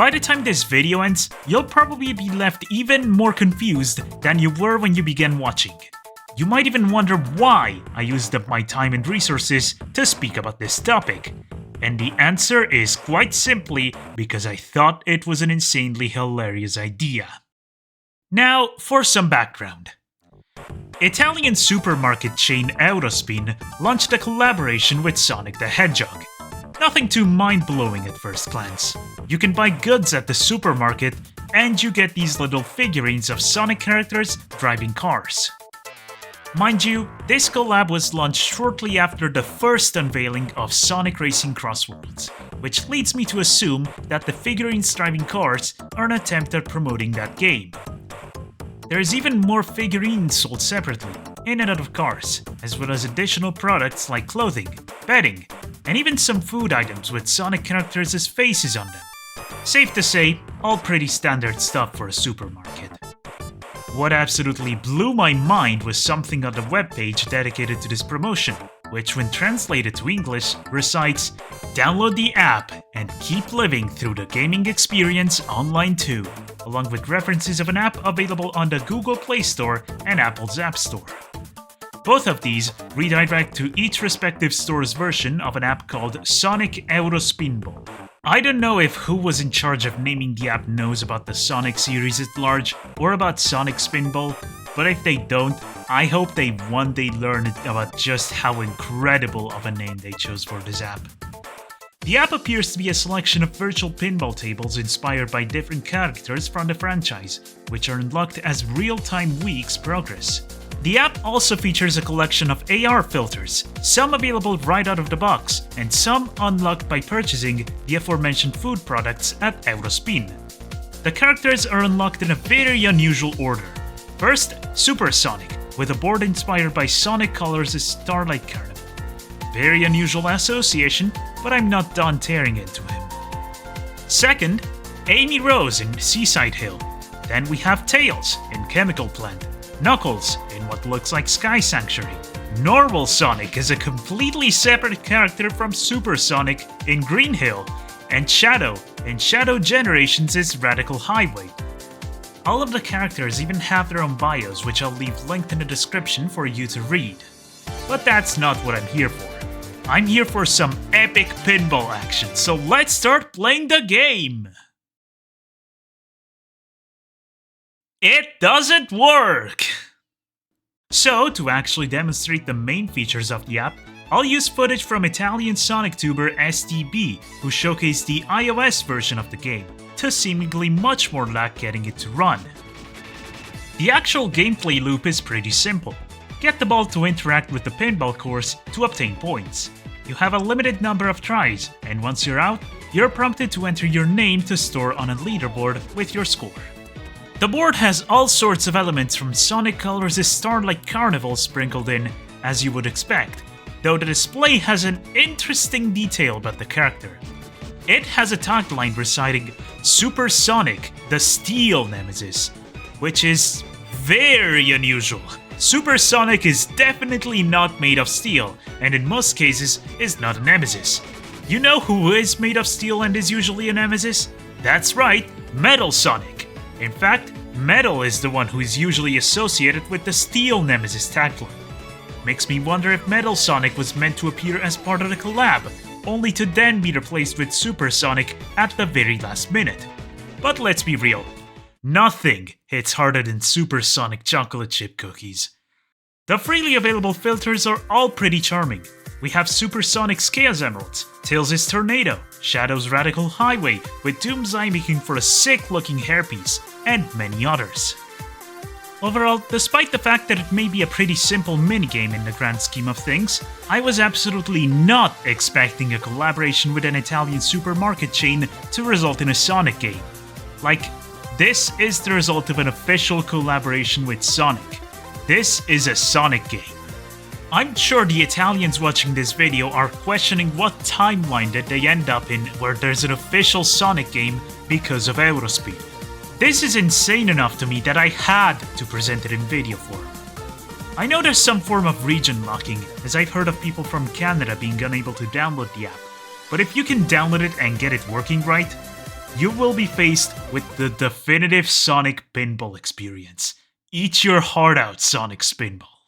By the time this video ends, you'll probably be left even more confused than you were when you began watching. You might even wonder why I used up my time and resources to speak about this topic. And the answer is quite simply because I thought it was an insanely hilarious idea. Now, for some background. Italian supermarket chain Eurospin launched a collaboration with Sonic the Hedgehog. Nothing too mind-blowing at first glance. You can buy goods at the supermarket, and you get these little figurines of Sonic characters driving cars. Mind you, this collab was launched shortly after the first unveiling of Sonic Racing Cross Worlds, which leads me to assume that the figurines driving cars are an attempt at promoting that game. There is even more figurines sold separately, in and out of cars, as well as additional products like clothing, bedding, and even some food items with Sonic characters' faces on them. Safe to say, all pretty standard stuff for a supermarket. What absolutely blew my mind was something on the webpage dedicated to this promotion, which when translated to English recites, "Download the app and keep living through the gaming experience online too," along with references of an app available on the Google Play Store and Apple's App Store. Both of these redirect to each respective store's version of an app called Sonic Eurospinball. I don't know if who was in charge of naming the app knows about the Sonic series at large or about Sonic Spinball, but if they don't, I hope they one day learn about just how incredible of a name they chose for this app. The app appears to be a selection of virtual pinball tables inspired by different characters from the franchise, which are unlocked as real-time weeks progress. The app also features a collection of AR filters, some available right out of the box, and some unlocked by purchasing the aforementioned food products at Eurospin. The characters are unlocked in a very unusual order. First, Super Sonic, with a board inspired by Sonic Colors' Starlight Carnival. Very unusual association, but I'm not done tearing into him. Second, Amy Rose in Seaside Hill. Then we have Tails in Chemical Plant, Knuckles in what looks like Sky Sanctuary. Normal Sonic is a completely separate character from Super Sonic in Green Hill, and Shadow in Shadow Generations' Radical Highway. All of the characters even have their own bios, which I'll leave linked in the description for you to read. But that's not what I'm here for. I'm here for some epic pinball action, so let's start playing the game! It doesn't work! So, to actually demonstrate the main features of the app, I'll use footage from Italian Sonic tuber STB, who showcased the iOS version of the game, to seemingly much more lag getting it to run. The actual gameplay loop is pretty simple. Get the ball to interact with the pinball course to obtain points. You have a limited number of tries, and once you're out, you're prompted to enter your name to store on a leaderboard with your score. The board has all sorts of elements from Sonic Colors' Starlight Carnival sprinkled in, as you would expect, though the display has an interesting detail about the character. It has a tagline reciting "Super Sonic, the Steel Nemesis," which is very unusual. Super Sonic is definitely not made of steel, and in most cases is not a nemesis. You know who is made of steel and is usually a nemesis? That's right, Metal Sonic. In fact, Metal is the one who is usually associated with the Steel Nemesis tagline. Makes me wonder if Metal Sonic was meant to appear as part of the collab, only to then be replaced with Super Sonic at the very last minute. But let's be real, nothing hits harder than Super Sonic chocolate chip cookies. The freely available filters are all pretty charming. We have Super Sonic's Chaos Emeralds, Tails' Tornado, Shadow's Radical Highway, with Doomsday making for a sick-looking hairpiece, and many others. Overall, despite the fact that it may be a pretty simple minigame in the grand scheme of things, I was absolutely not expecting a collaboration with an Italian supermarket chain to result in a Sonic game. Like, this is the result of an official collaboration with Sonic. This is a Sonic game. I'm sure the Italians watching this video are questioning what timeline did they end up in where there's an official Sonic game because of Eurospin. This is insane enough to me that I had to present it in video form. I know there's some form of region locking, as I've heard of people from Canada being unable to download the app, but if you can download it and get it working right, you will be faced with the definitive Sonic pinball experience. Eat your heart out, Sonic Spinball.